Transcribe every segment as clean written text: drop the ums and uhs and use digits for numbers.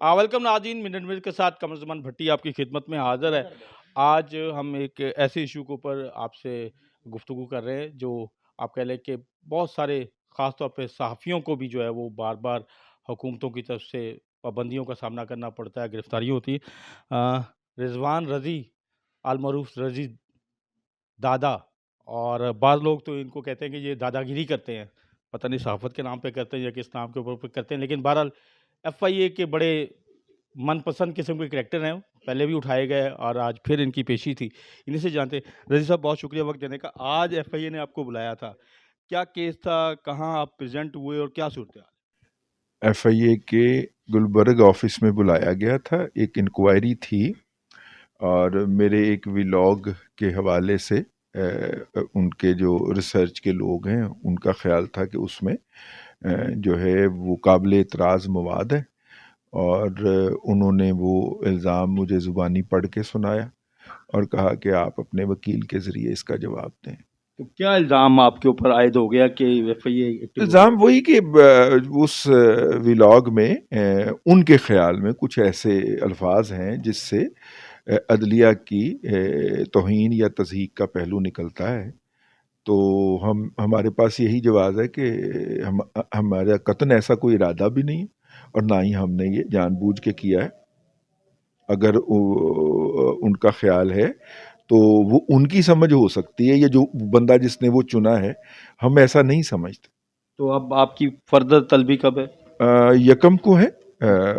Welcome नाज़रीन, minute minute के साथ कमर ज़मान भट्टी आपकी खिदमत में हाज़िर है। आज हम एक ऐसे इशू के ऊपर आपसे गुफ्तगू कर रहे हैं जो आप कह लें कि बहुत सारे ख़ास तौर पे सहाफ़ियों को भी जो है वो बार-बार हुकूमतों की तरफ से पाबंदियों का सामना करना पड़ता है, गिरफ़्तारियाँ होती हैं। रिज़वान रज़ी अल-मरूफ़ रज़ी दादा, और बाज़ लोग तो इनको कहते हैं कि ये दादागिरी करते हैं। पता नहीं सहाफ़त के नाम पे करते हैं या किस नाम के ऊपर पे करते हैं, लेकिन बहरहाल एफआईए के बड़े मनपसंद किस्म के करैक्टर हैं, पहले भी उठाए गए और आज फिर इनकी पेशी थी। इन्हीं से जानते हैं। रज़ी साहब, बहुत शुक्रिया वक़्त देने का। आज एफआईए ने आपको बुलाया था। क्या केस था? कहाँ आप प्रेज़ेंट हुए और क्या सूरत-ए-हाल? एफआईए के गुलबर्ग ऑफिस में बुलाया गया था। एक इंक्वायरी थी और मेरे एक व्लॉग के हवाले से उनके जो रिसर्च के लोग हैं उनका ख्याल था कि उसमें जो है वो काबिल एतराज़ मवाद है, और उन्होंने वो इल्ज़ाम मुझे ज़ुबानी पढ़ के सुनाया और कहा कि आप अपने वकील के ज़रिए इसका जवाब दें। तो क्या इल्ज़ाम आपके ऊपर आयद हो गया कि एफआईए एक्टिव हो गया? इल्ज़ाम वही कि उस व्लॉग में उनके ख़्याल में कुछ ऐसे अल्फाज हैं जिससे अदलिया की तौहीन या तज़हीक का पहलू निकलता है। तो हमारे पास यही जवाब है कि हमारा कतन ऐसा कोई इरादा भी नहीं और ना ही हमने ये जानबूझ के किया है। अगर उनका ख्याल है तो वो उनकी समझ हो सकती है, ये जो बंदा जिसने वो चुना है, हम ऐसा नहीं समझते। तो अब आपकी फर्दर तलबी कब है? यकम को है,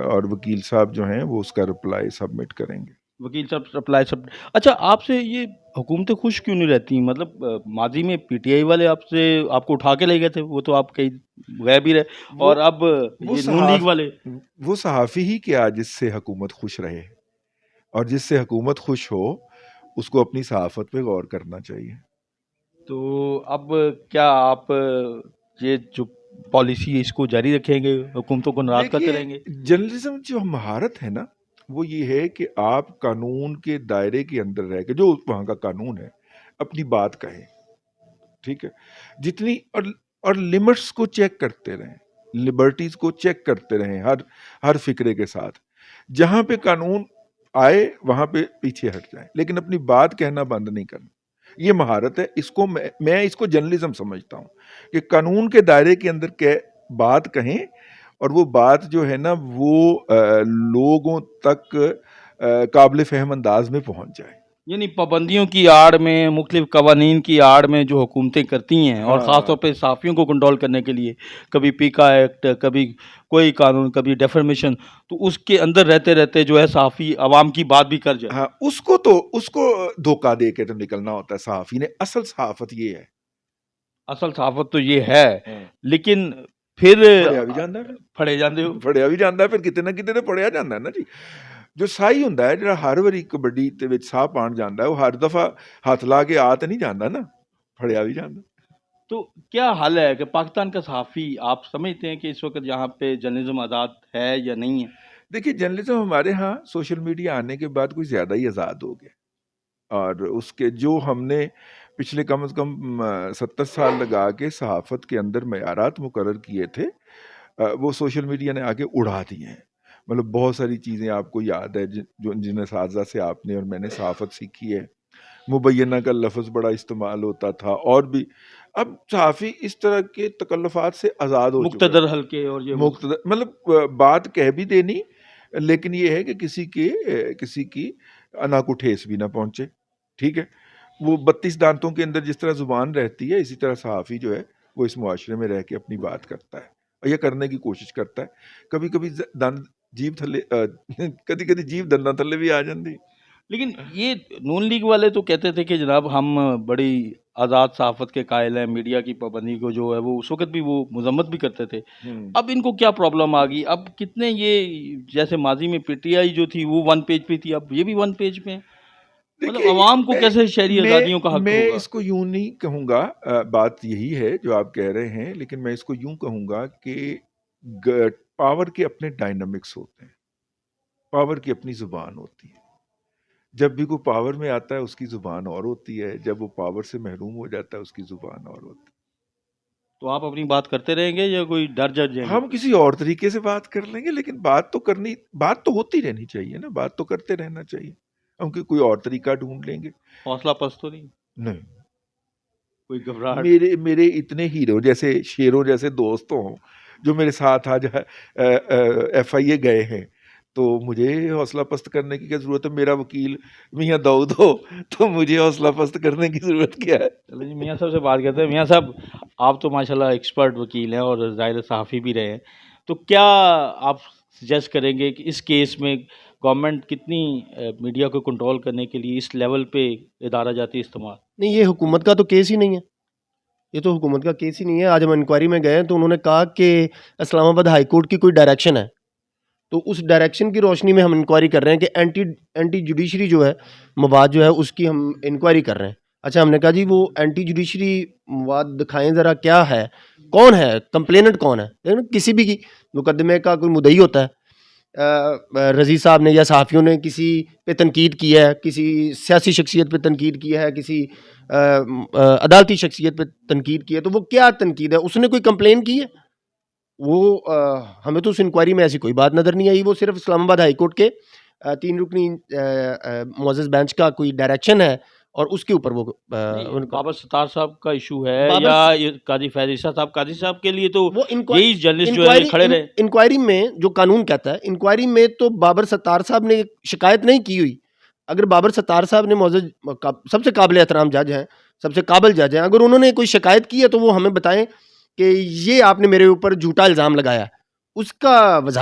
और वकील साहब जो हैं वो उसका रिप्लाई सबमिट करेंगे। वकील साहब सप्लाई सब। अच्छा, आपसे ये हुकूमतें खुश क्यों नहीं रहती? मतलब माजी में पीटीआई वाले आपको उठा के ले गए थे, वो तो आप कहीं गए भी रहे, वो और अब वो ये नून लीग सहाफ वाले। वो सहाफ़ी ही क्या जिससे हुकूमत खुश रहे, और जिससे हुकूमत खुश हो उसको अपनी सहाफ़त पे गौर करना चाहिए। तो अब क्या आप ये जो पॉलिसी है इसको जारी रखेंगे, हुकूमतों को नाराज करते देखिए, रहेंगे? जर्नलिज्म जो महारत है ना, वो ये है कि आप कानून के दायरे के अंदर रह के, जो वहाँ का कानून है, अपनी बात कहें। ठीक है, जितनी और लिमिट्स को चेक करते रहें, लिबर्टीज को चेक करते रहें, हर फिक्रे के साथ। जहां पे कानून आए वहां पे पीछे हट जाएं, लेकिन अपनी बात कहना बंद नहीं करना। ये महारत है। इसको मैं इसको जर्नलिज्म समझता हूँ कि कानून के दायरे के अंदर बात कहें, और वो बात जो है ना वो लोगों तक काबिल फहम अंदाज में पहुंच जाए। यानी पाबंदियों की आड़ में, मुख्तलिफ कवानीन की आड़ में जो हुकूमतें करती हैं, और ख़ास तौर हाँ, पे सहाफ़ियों को कंट्रोल करने के लिए, कभी पीका एक्ट, कभी कोई कानून, कभी डेफर्मेशन, तो उसके अंदर रहते रहते जो है सहाफ़ी अवाम की बात भी कर जाए। हाँ, उसको धोखा दे के तो निकलना होता है सहाफ़ी ने। असल सहाफ़त ये है। असल सहाफ़त तो ये है, हाँ, लेकिन फिर फड़िया भी ਜਾਂਦਾ ਫਿਰ फड़े जाते हो। ਫੜਿਆ ਵੀ ਜਾਂਦਾ, ਫਿਰ ਕਿਤੇ ਨਾ ਕਿਤੇ ਤੇ ਫੜਿਆ ਜਾਂਦਾ ਨਾ ਜੀ। ਜੋ ਸਾਈ ਹੁੰਦਾ ਹੈ, ਜਿਹੜਾ ਹਰ ਵਾਰੀ ਕਬੱਡੀ ਦੇ ਵਿੱਚ ਸਾਹ ਪਾਣ ਜਾਂਦਾ ਹੈ, ਉਹ ਹਰ ਦਫਾ ਹੱਥ ਲਾ ਕੇ ਆ ਤੇ ਨਹੀਂ ਜਾਂਦਾ ਨਾ, ਫੜਿਆ ਵੀ ਜਾਂਦਾ। तो क्या हाल है कि पाकिस्तान का सहाफ़ी, आप समझते हैं कि इस वक्त यहाँ पे जर्नलिज्म आज़ाद है या नहीं है? देखिए, जर्नलिज्म हमारे यहाँ सोशल मीडिया आने के बाद कुछ ज़्यादा ही आज़ाद हो गया, और उसके जो हमने पिछले कम से कम 70 साल लगा के सहाफ़त के अंदर मयारात मुकर्रर किए थे, वो सोशल मीडिया ने आके उड़ा दिए हैं। मतलब बहुत सारी चीज़ें आपको याद है जो जिन असातिज़ा से आपने और मैंने सहाफ़त सीखी है। मुबैना का लफ्ज़ बड़ा इस्तेमाल होता था, और भी। अब सहाफ़ी इस तरह के तकल्लुफ़ात से आज़ाद हो चुका है। मुक्तदर हल्के और ये वो। मुक़्तदर मतलब बात कह भी देनी, लेकिन ये है कि किसी की अना को ठेस भी ना पहुँचे। ठीक है? वो 32 दांतों के अंदर जिस तरह ज़ुबान रहती है, इसी तरह सहाफ़ी जो है वो इस मुआशरे में रह के अपनी बात करता है, और ये करने की कोशिश करता है। कभी-कभी दंद जीभ थल्ले कदी-कदी जीभ दंदां थल्ले भी आ जाती। लेकिन ये नून लीग वाले तो कहते थे कि जनाब हम बड़ी आज़ाद सहाफ़त के कायल हैं, मीडिया की पाबंदी को जो है वो उस वक़्त भी वो मज़म्मत भी करते थे। अब इनको क्या प्रॉब्लम आ गई? अब कितने ये, जैसे माज़ी में पीटीआई जो थी वो वन पेज पे थी, अब ये भी वन पेज पे हैं। मतलब देखिए, अवाम को कैसे शहरी आज़ादियों का हक़ मैं होगा? इसको यूं नहीं कहूँगा। बात यही है जो आप कह रहे हैं, लेकिन मैं इसको यूं कहूँगा कि पावर के अपने डायनामिक्स होते हैं, पावर की अपनी ज़ुबान होती है। जब भी कोई पावर में आता है उसकी ज़ुबान और होती है, जब वो पावर से महरूम हो जाता है उसकी ज़ुबान और होती है। تو آپ اپنی بات کرتے رہیں گے یا کوئی ڈر جر جائیں گے؟ ہم کسی اور طریقے سے بات کر لیں گے، لیکن بات تو ہوتی رہنی چاہیے نا، بات تو کرتے رہنا چاہیے. ہم کوئی اور طریقہ ڈھونڈ لیں گے. حوصلہ پست تو نہیں؟ نہیں، کوئی گھبراہٹ؟ میرے اتنے ہیرو جیسے شیروں جیسے دوست ہوں جو میرے ساتھ آج FIA گئے ہیں، تو مجھے حوصلہ پست کرنے کی کیا ضرورت ہے؟ میرا وکیل میاں داؤد ہو تو مجھے حوصلہ پست کرنے کی ضرورت کیا ہے؟ چلو جی، میاں صاحب سے بات کرتے ہیں. میاں صاحب، آپ تو ماشاءاللہ ایکسپرٹ وکیل ہیں اور ظاہر صحافی بھی رہے ہیں، تو کیا آپ سجیسٹ کریں گے کہ اس کیس میں گورنمنٹ کتنی میڈیا کو کنٹرول کرنے کے لیے اس لیول پہ ادارہ جاتی استعمال؟ نہیں، یہ حکومت کا تو کیس ہی نہیں ہے، یہ تو حکومت کا کیس ہی نہیں ہے. آج ہم انکوائری میں گئے تو انہوں نے کہا کہ اسلام آباد ہائی کورٹ کی کوئی ڈائریکشن ہے، تو اس ڈائریکشن کی روشنی میں ہم انکوائری کر رہے ہیں کہ اینٹی جوڈیشری جو ہے مواد جو ہے اس کی ہم انکوائری کر رہے ہیں. اچھا، ہم نے کہا جی وہ اینٹی جوڈیشری مواد دکھائیں ذرا، کیا ہے، کون ہے کمپلیننٹ، کون ہے. لیکن کسی بھی کی مقدمے کا کوئی مدعی ہوتا ہے. رضی صاحب نے یا صحافیوں نے کسی پہ تنقید کی ہے، کسی سیاسی شخصیت پہ تنقید کی ہے، کسی عدالتی شخصیت پہ تنقید کی ہے، تو وہ کیا تنقید ہے؟ اس نے کوئی کمپلین کی ہے؟ وہ ہمیں تو اس انکوائری میں ایسی کوئی بات نظر نہیں آئی. وہ صرف اسلام آباد ہائی کورٹ کے 3 رکنی معزز بینچ کا کوئی ڈائریکشن ہے اور اس کے اوپر وہ ان کا بابر ستار صاحب کا ایشو ہے بابر یا یہ قاضی فیض عیسیٰ صاحب؟ قاضی صاحب کے لیے تو وہ یہی جرنلسٹ جو ہے کھڑے رہے. انکوائری میں جو قانون کہتا ہے، انکوائری میں تو بابر ستار صاحب نے شکایت نہیں کی ہوئی. اگر بابر ستار صاحب نے معزز سب سے قابل احترام جج ہیں، سب سے قابل جج ہیں، اگر انہوں نے کوئی شکایت کی ہے تو وہ ہمیں بتائیں کہ یہ آپ نے میرے اوپر جھوٹا الزام لگایا، اس کا وضاحت